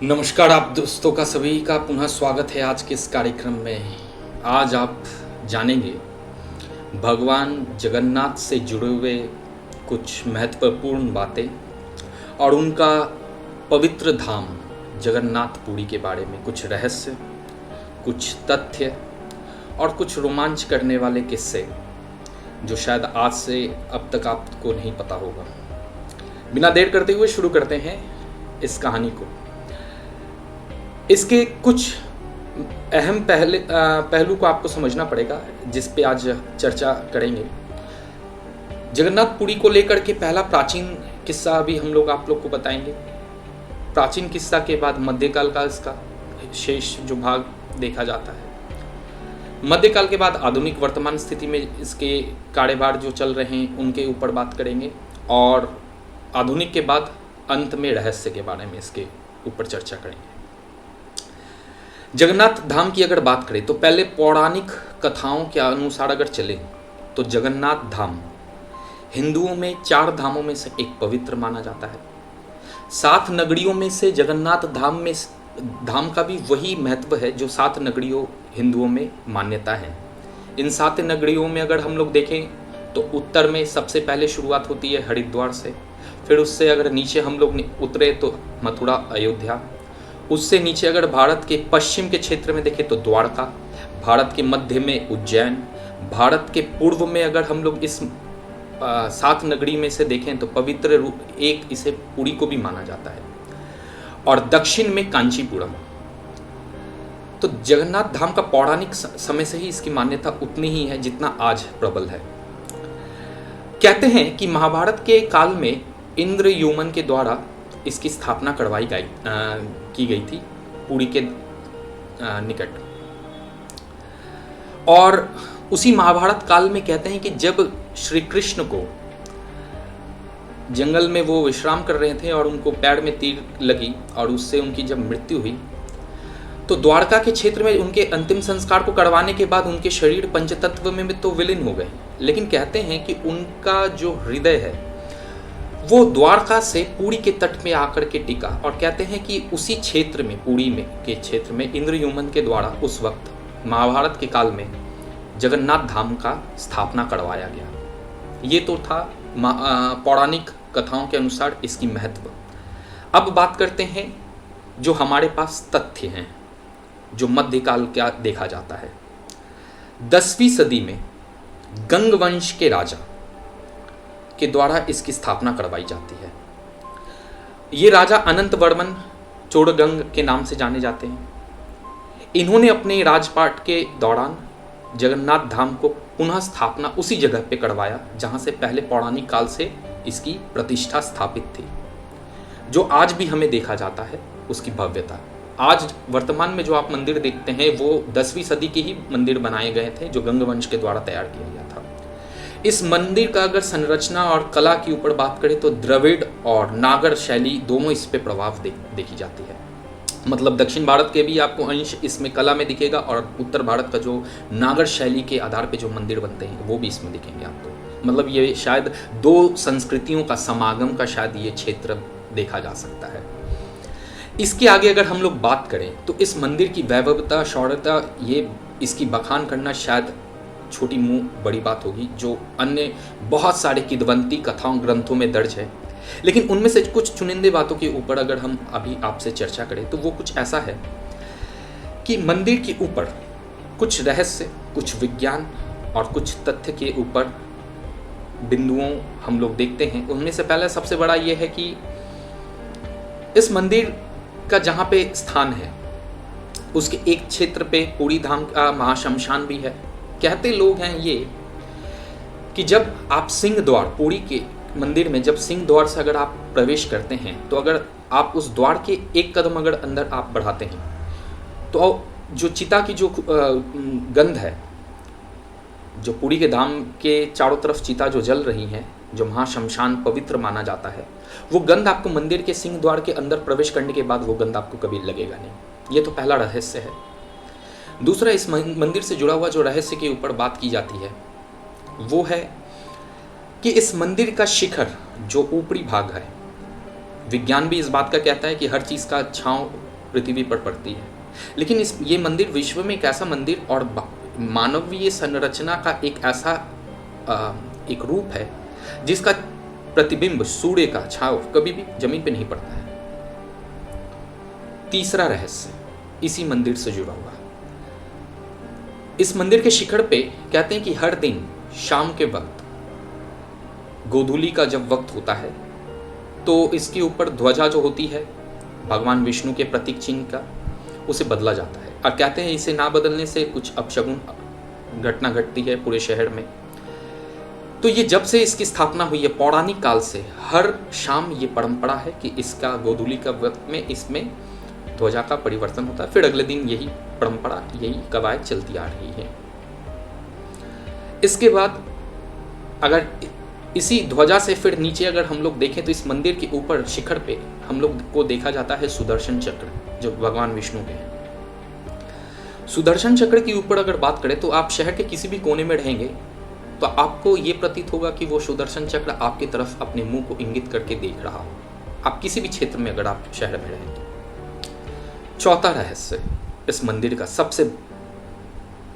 नमस्कार आप दोस्तों का सभी का पुनः स्वागत है आज के इस कार्यक्रम में। आज आप जानेंगे भगवान जगन्नाथ से जुड़े हुए कुछ महत्वपूर्ण बातें और उनका पवित्र धाम जगन्नाथपुरी के बारे में कुछ रहस्य, कुछ तथ्य और कुछ रोमांच करने वाले किस्से जो शायद आज से अब तक आपको नहीं पता होगा। बिना देर करते हुए शुरू करते हैं इस कहानी को। इसके कुछ अहम पहलू को आपको समझना पड़ेगा जिस पे आज चर्चा करेंगे। जगन्नाथपुरी को लेकर के पहला प्राचीन किस्सा अभी हम लोग आप लोग को बताएंगे। प्राचीन किस्सा के बाद मध्यकाल का इसका शेष जो भाग देखा जाता है। मध्यकाल के बाद आधुनिक वर्तमान स्थिति में इसके कार्यभार जो चल रहे हैं उनके ऊपर बात करेंगे और आधुनिक के बाद अंत में रहस्य के बारे में इसके ऊपर चर्चा करेंगे। जगन्नाथ धाम की अगर बात करें तो पहले पौराणिक कथाओं के अनुसार अगर चले तो जगन्नाथ धाम हिंदुओं में 4 धामों में से एक पवित्र माना जाता है। 7 नगरियों में से जगन्नाथ धाम का भी वही महत्व है जो 7 नगरियों हिंदुओं में मान्यता है। इन 7 नगरियों में अगर हम लोग देखें तो उत्तर में सबसे पहले शुरुआत होती है हरिद्वार से, फिर उससे अगर नीचे हम लोग उतरे तो मथुरा, अयोध्या, उससे नीचे अगर भारत के पश्चिम के क्षेत्र में देखें तो द्वारका, भारत के मध्य में उज्जैन, भारत के पूर्व में अगर हम लोग इस 7 नगरी में से देखें तो पवित्र रूप एक इसे पुरी को भी माना जाता है, और दक्षिण में कांचीपुरम। तो जगन्नाथ धाम का पौराणिक समय से ही इसकी मान्यता उतनी ही है जितना आज प्रबल है। कहते हैं कि महाभारत के काल में इंद्र यूमन के द्वारा इसकी स्थापना की गई थी पुरी के निकट। और उसी महाभारत काल में कहते हैं कि जब श्री कृष्ण को जंगल में वो विश्राम कर रहे थे और उनको पैर में तीर लगी और उससे उनकी जब मृत्यु हुई तो द्वारका के क्षेत्र में उनके अंतिम संस्कार को करवाने के बाद उनके शरीर पंचतत्व में तो विलीन हो गए, लेकिन कहते हैं कि उनका जो हृदय है वो द्वारका से पुरी के तट में आकर के टिका। और कहते हैं कि उसी क्षेत्र में पुरी में के क्षेत्र में इंद्रयुमन के द्वारा उस वक्त महाभारत के काल में जगन्नाथ धाम का स्थापना करवाया गया। ये तो था पौराणिक कथाओं के अनुसार इसकी महत्व। अब बात करते हैं जो हमारे पास तथ्य हैं जो मध्यकाल का देखा जाता है। 10वीं सदी में गंग वंश के राजा के द्वारा इसकी स्थापना करवाई जाती है। ये राजा अनंत वर्मन चोड़गंग के नाम से जाने जाते हैं। इन्होंने अपने राजपाट के दौरान जगन्नाथ धाम को पुनः स्थापना उसी जगह पे करवाया जहां से पहले पौराणिक काल से इसकी प्रतिष्ठा स्थापित थी, जो आज भी हमें देखा जाता है उसकी भव्यता। आज वर्तमान में जो आप मंदिर देखते हैं वो 10वीं सदी के ही मंदिर बनाए गए थे जो गंग वंश के द्वारा तैयार किया गया था। इस मंदिर का अगर संरचना और कला के ऊपर बात करें तो द्रविड़ और नागर शैली दोनों इस पे प्रभाव देखी जाती है। मतलब दक्षिण भारत के भी आपको अंश इसमें कला में दिखेगा और उत्तर भारत का जो नागर शैली के आधार पे जो मंदिर बनते हैं वो भी इसमें दिखेंगे आपको। मतलब ये शायद 2 संस्कृतियों का समागम का शायद ये क्षेत्र देखा जा सकता है। इसके आगे अगर हम लोग बात करें तो इस मंदिर की वैभवता, शौर्यता, ये इसकी बखान करना शायद छोटी मुंह बड़ी बात होगी जो अन्य बहुत सारे किदवंती कथाओं ग्रंथों में दर्ज है, लेकिन उनमें से कुछ चुनिंदे बातों के ऊपर अगर हम अभी आपसे चर्चा करें तो वो कुछ ऐसा है कि मंदिर के ऊपर कुछ रहस्य, कुछ विज्ञान और कुछ तथ्य के ऊपर बिंदुओं हम लोग देखते हैं। उनमें से पहला सबसे बड़ा ये है कि इस मंदिर का जहाँ पे स्थान है उसके एक क्षेत्र पे पुरी धाम का महाशमशान भी है। कहते लोग हैं ये कि जब आप सिंह द्वार, पुरी के मंदिर में जब सिंह द्वार से अगर आप प्रवेश करते हैं तो अगर आप उस द्वार के एक कदम अगर अंदर आप बढ़ाते हैं तो जो चिता की जो गंध है, जो पुरी के धाम के चारों तरफ चिता जो जल रही हैं, जो महाशमशान पवित्र माना जाता है, वो गंध आपको मंदिर के सिंह द्वार के अंदर प्रवेश करने के बाद वो गंध आपको कभी लगेगा नहीं। ये तो पहला रहस्य है। दूसरा, इस मंदिर से जुड़ा हुआ जो रहस्य के ऊपर बात की जाती है वो है कि इस मंदिर का शिखर जो ऊपरी भाग है, विज्ञान भी इस बात का कहता है कि हर चीज़ का छांव पृथ्वी पर पड़ती है। लेकिन ये मंदिर विश्व में एक ऐसा मंदिर और मानवीय संरचना का एक ऐसा एक रूप है जिसका प्रतिबिंब सूर्य का छाव कभी भी जमीन पे नहीं पड़ता है। तीसरा रहस्य इसी मंदिर से जुड़ा हुआ। इस मंदिर के शिखर पे कहते हैं कि हर दिन शाम के वक्त गोधूली का जब वक्त होता है तो इसके ऊपर ध्वजा जो होती है भगवान विष्णु के प्रतीक चिन्ह का, उसे बदला जाता है। और कहते हैं इसे ना बदलने से कुछ अपशगुन घटना घटती है पूरे शहर में। तो ये जब से इसकी स्थापना हुई है पौराणिक काल से हर शाम ये परंपरा है कि इसका गोधूली का वक्त में इसमें ध्वजा का परिवर्तन होता है। फिर अगले दिन यही परंपरा, यही कवायद चलती आ रही है। इसके बाद अगर इसी ध्वजा से फिर नीचे अगर हम लोग देखें तो इस मंदिर के ऊपर शिखर पे हम लोग को देखा जाता है सुदर्शन चक्र जो भगवान विष्णु के हैं। सुदर्शन चक्र के ऊपर अगर बात करें तो आप शहर के किसी भी कोने में रहेंगे तो आपको ये प्रतीत होगा कि वो सुदर्शन चक्र आपकी तरफ अपने मुंह को इंगित करके देख रहा हो, आप किसी भी क्षेत्र में अगर आप शहर में रहें तो। चौथा रहस्य इस मंदिर का, सबसे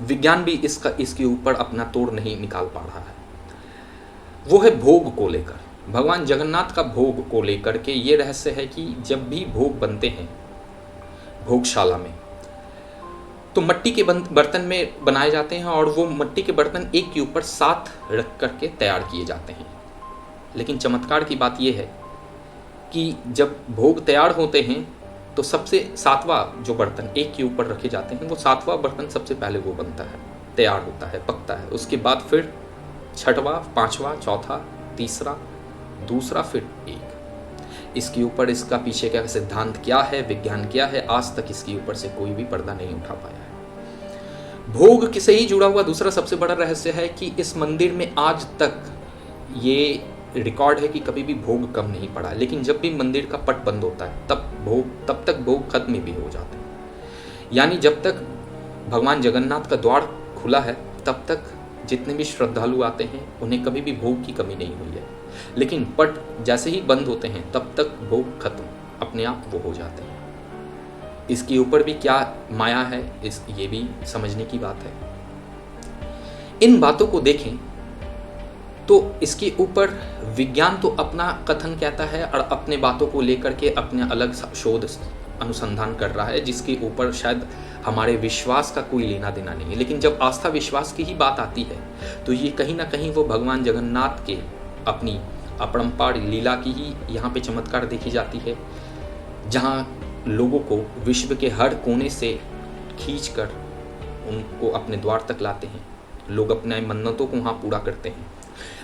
विज्ञान भी इसके ऊपर अपना तोड़ नहीं निकाल पा रहा है, वो है भोग को लेकर। भगवान जगन्नाथ का भोग को लेकर के ये रहस्य है कि जब भी भोग बनते हैं भोगशाला में तो मिट्टी के बर्तन में बनाए जाते हैं और वो मिट्टी के बर्तन एक के ऊपर 7 रख करके तैयार किए जाते हैं। लेकिन चमत्कार की बात यह है कि जब भोग तैयार होते हैं तो सबसे 7वां जो बर्तन एक के ऊपर रखे जाते हैं वो 7वां बर्तन सबसे पहले वो बनता है, तैयार होता है, पकता है। उसके बाद फिर 6वां, 5वां, चौथा, तीसरा, दूसरा, फिर एक। इसके ऊपर इसका पीछे का सिद्धांत क्या है, विज्ञान क्या है, आज तक इसके ऊपर से कोई भी पर्दा नहीं उठा पाया है। भोग से ही जुड़ा हुआ दूसरा सबसे बड़ा रहस्य है कि इस मंदिर में आज तक ये रिकॉर्ड है कि कभी भी भोग कम नहीं पड़ा, लेकिन जब भी मंदिर का पट बंद होता है तब तक भोग खत्म भी हो जाते हैं। यानी जब तक भगवान जगन्नाथ का द्वार खुला है तब तक जितने भी श्रद्धालु आते हैं उन्हें कभी भी भोग की कमी नहीं हुई है। लेकिन पट जैसे ही बंद होते हैं तब तक भोग खत्म अपने आप वो हो जाते हैं। इसके ऊपर भी क्या माया है ये भी समझने की बात है। इन बातों को देखें तो इसके ऊपर विज्ञान तो अपना कथन कहता है और अपने बातों को लेकर के अपने अलग शोध अनुसंधान कर रहा है जिसके ऊपर शायद हमारे विश्वास का कोई लेना देना नहीं है। लेकिन जब आस्था विश्वास की ही बात आती है तो ये कहीं ना कहीं वो भगवान जगन्नाथ के अपनी अपरंपार लीला की ही यहाँ पे चमत्कार देखी जाती है, जहाँ लोगों को विश्व के हर कोने से खींचकर उनको अपने द्वार तक लाते हैं। लोग अपने मन्नतों को वहाँ पूरा करते हैं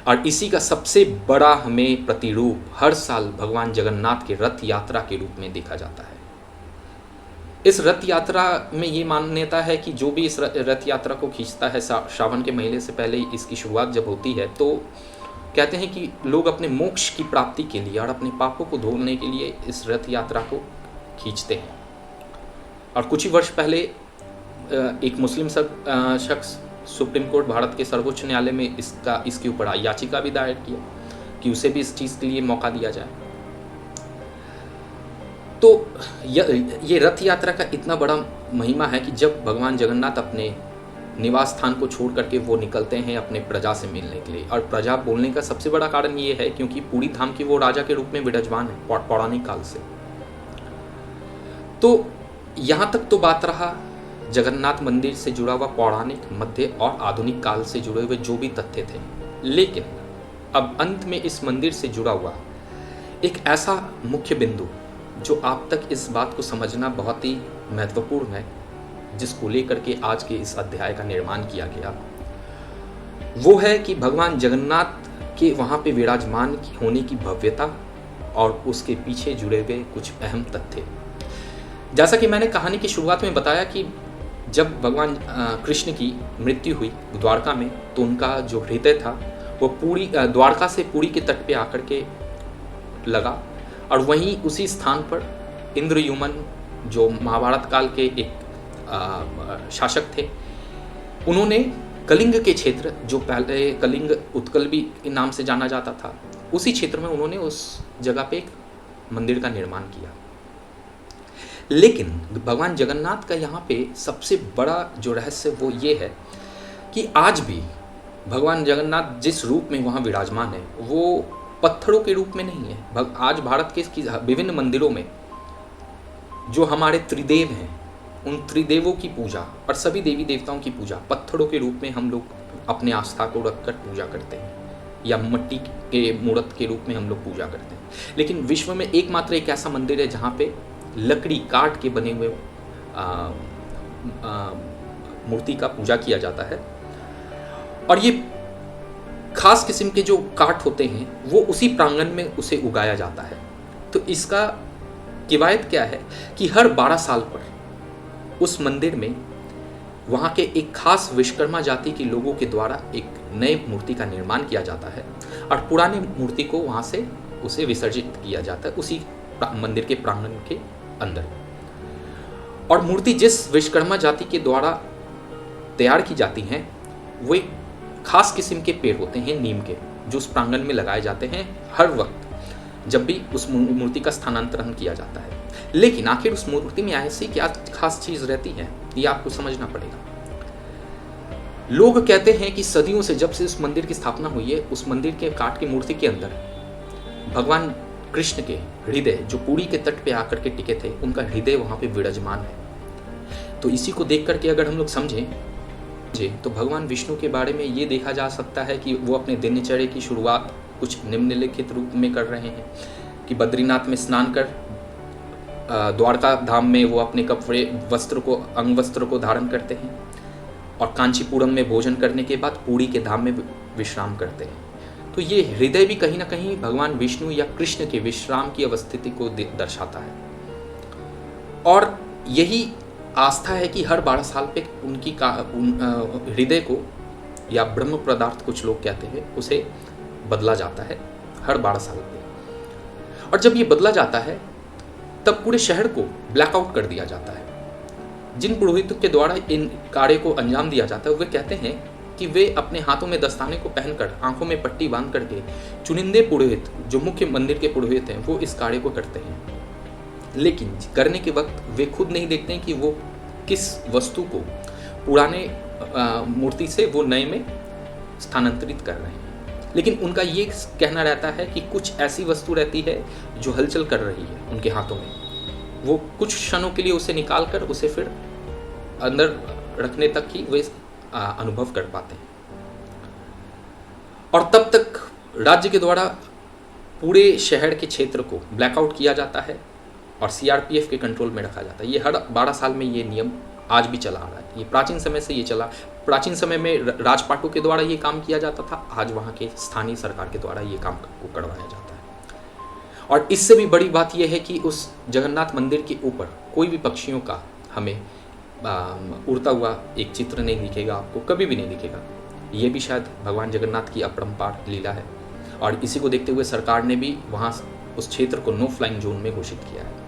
और इसी का सबसे बड़ा हमें प्रतिरूप हर साल भगवान जगन्नाथ के रथ यात्रा के रूप में देखा जाता है। इस रथ यात्रा में ये मान्यता है कि जो भी इस रथ यात्रा को खींचता है श्रावण के महीने से पहले इसकी शुरुआत जब होती है तो कहते हैं कि लोग अपने मोक्ष की प्राप्ति के लिए और अपने पापों को धोने के लिए इस रथ यात्रा को खींचते हैं। और कुछ ही वर्ष पहले एक मुस्लिम शख्स सुप्रीम कोर्ट भारत के सर्वोच्च न्यायालय में इसके ऊपर याचिका भी दायर किया कि उसे भी इस चीज़ के लिए मौका दिया जाए। तो ये रथ यात्रा का इतना बड़ा महिमा है कि जब भगवान जगन्नाथ अपने निवास स्थान को छोड़ करके वो निकलते हैं अपने प्रजा से मिलने के लिए। और प्रजा बोलने का सबसे बड़ा कारण ये है क्योंकि पूरी धाम की वो राजा के रूप में विराजमान है पौराणिक काल से। तो यहाँ तक तो बात रहा जगन्नाथ मंदिर से जुड़ा हुआ पौराणिक, मध्य और आधुनिक काल से जुड़े हुए जो भी तथ्य थे। लेकिन अब अंत में इस मंदिर से जुड़ा हुआ एक ऐसा मुख्य बिंदु जो आप तक इस बात को समझना बहुत ही महत्वपूर्ण है, जिसको लेकर के आज के इस अध्याय का निर्माण किया गया, वो है कि भगवान जगन्नाथ के वहाँ पे विराजमान होने की भव्यता और उसके पीछे जुड़े हुए कुछ अहम तथ्य। जैसा कि मैंने कहानी की शुरुआत में बताया कि जब भगवान कृष्ण की मृत्यु हुई द्वारका में तो उनका जो हृदय था वो पूरी द्वारका से पुरी के तट पे आकर के लगा और वहीं उसी स्थान पर इंद्रयुमन जो महाभारत काल के एक शासक थे, उन्होंने कलिंग के क्षेत्र जो पहले कलिंग उत्कल भी नाम से जाना जाता था, उसी क्षेत्र में उन्होंने उस जगह पे एक मंदिर का निर्माण किया। लेकिन भगवान जगन्नाथ का यहाँ पे सबसे बड़ा जो रहस्य वो ये है कि आज भी भगवान जगन्नाथ जिस रूप में वहाँ विराजमान है वो पत्थरों के रूप में नहीं है। आज भारत के विभिन्न मंदिरों में जो हमारे त्रिदेव हैं, उन त्रिदेवों की पूजा और सभी देवी देवताओं की पूजा पत्थरों के रूप में हम लोग अपने आस्था को रखकर पूजा करते हैं, या मिट्टी के मूर्त के रूप में हम लोग पूजा करते हैं। लेकिन विश्व में एकमात्र एक ऐसा मंदिर है जहाँ पे लकड़ी काट के बने हुए मूर्ति का पूजा किया जाता है, और ये खास किस्म के जो काठ होते हैं वो उसी प्रांगण में उसे उगाया जाता है। तो इसका किवायत क्या है कि हर 12 साल पर उस मंदिर में वहाँ के एक खास विश्वकर्मा जाति के लोगों के द्वारा एक नए मूर्ति का निर्माण किया जाता है, और पुराने मूर्ति को वहाँ से उसे विसर्जित किया जाता है उसी मंदिर के प्रांगण के अंदर। और मूर्ति जिस विश्वकर्मा जाति के द्वारा तैयार की जाती हैं वो एक खास किस्म के पेड़ होते हैं नीम के, जो उस प्रांगण में लगाए जाते हैं हर वक्त जब भी उस मूर्ति का स्थानांतरण किया जाता है। लेकिन आखिर उस मूर्ति में ऐसी क्या खास चीज रहती है ये आपको समझना पड़ेगा। लोग कहते हैं कि सदियों से जब से उस मंदिर की स्थापना हुई है, उस मंदिर के काठ की मूर्ति के अंदर भगवान कृष्ण के हृदय जो पुरी के तट पे आकर के टिके थे, उनका हृदय वहां पे विराजमान है। तो इसी को देख करके अगर हम लोग समझें तो भगवान विष्णु के बारे में ये देखा जा सकता है कि वो अपने दिनचर्या की शुरुआत कुछ निम्नलिखित रूप में कर रहे हैं कि बद्रीनाथ में स्नान कर द्वारका धाम में वो अपने कपड़े अंग वस्त्र को धारण करते हैं, और कांचीपुरम में भोजन करने के बाद पुरी के धाम में विश्राम करते हैं। तो ये हृदय भी कहीं ना कहीं भगवान विष्णु या कृष्ण के विश्राम की अवस्थिति को दर्शाता है। और यही आस्था है कि हर 12 साल पे उनकी हृदय को या ब्रह्म पदार्थ कुछ लोग कहते हैं उसे बदला जाता है हर 12 साल पे। और जब ये बदला जाता है तब पूरे शहर को ब्लैकआउट कर दिया जाता है। जिन पुरोहितों के द्वारा इन कार्य को अंजाम दिया जाता है वे कहते हैं कि वे अपने हाथों में दस्ताने को पहनकर आंखों में पट्टी बांध करके चुनिंदे पुरोहित जो मुख्य मंदिर के पुरोहित हैं वो इस कार्य को करते हैं। लेकिन करने के वक्त वे खुद नहीं देखते हैं कि वो किस वस्तु को पुराने मूर्ति से वो नए में स्थानांतरित कर रहे हैं। लेकिन उनका ये कहना रहता है कि कुछ ऐसी वस्तु रहती है जो हलचल कर रही है उनके हाथों में, वो कुछ क्षणों के लिए उसे निकाल कर उसे फिर अंदर रखने तक ही वे अनुभव कर पाते हैं। और तब तक राज्य के द्वारा पूरे शहर के क्षेत्र को ब्लैकआउट किया जाता है और सीआरपीएफ के कंट्रोल में रखा जाता है। ये हर 12 साल में ये नियम आज भी चला आ रहा है। ये प्राचीन समय से ये चला। प्राचीन समय में राजपाटों के द्वारा ये काम किया जाता था, आज वहाँ के स्थानीय सरकार के द्वारा ये काम को करवाया जाता है। और इससे भी बड़ी बात यह है कि उस जगन्नाथ मंदिर के ऊपर कोई भी पक्षियों का हमें उड़ता हुआ एक चित्र नहीं दिखेगा, आपको कभी भी नहीं दिखेगा। ये भी शायद भगवान जगन्नाथ की अपरंपार लीला है। और इसी को देखते हुए सरकार ने भी वहाँ उस क्षेत्र को नो फ्लाइंग जोन में घोषित किया है।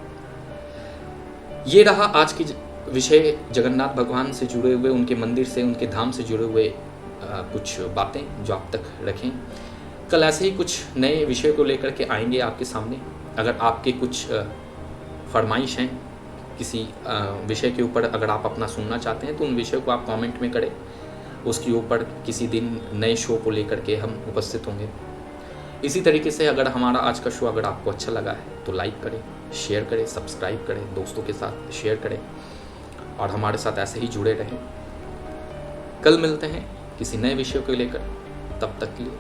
ये रहा आज की विषय, जगन्नाथ भगवान से जुड़े हुए, उनके मंदिर से, उनके धाम से जुड़े हुए कुछ बातें जो आप तक रखें। कल ऐसे ही कुछ नए विषय को लेकर के आएंगे आपके सामने। अगर आपके कुछ फरमाइश हैं किसी विषय के ऊपर, अगर आप अपना सुनना चाहते हैं तो उन विषयों को आप कमेंट में करें। उसके ऊपर किसी दिन नए शो को लेकर के हम उपस्थित होंगे। इसी तरीके से अगर हमारा आज का शो अगर आपको अच्छा लगा है तो लाइक करें, शेयर करें, सब्सक्राइब करें, दोस्तों के साथ शेयर करें और हमारे साथ ऐसे ही जुड़े रहें। कल मिलते हैं किसी नए विषय को लेकर, तब तक के लिए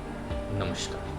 नमस्कार।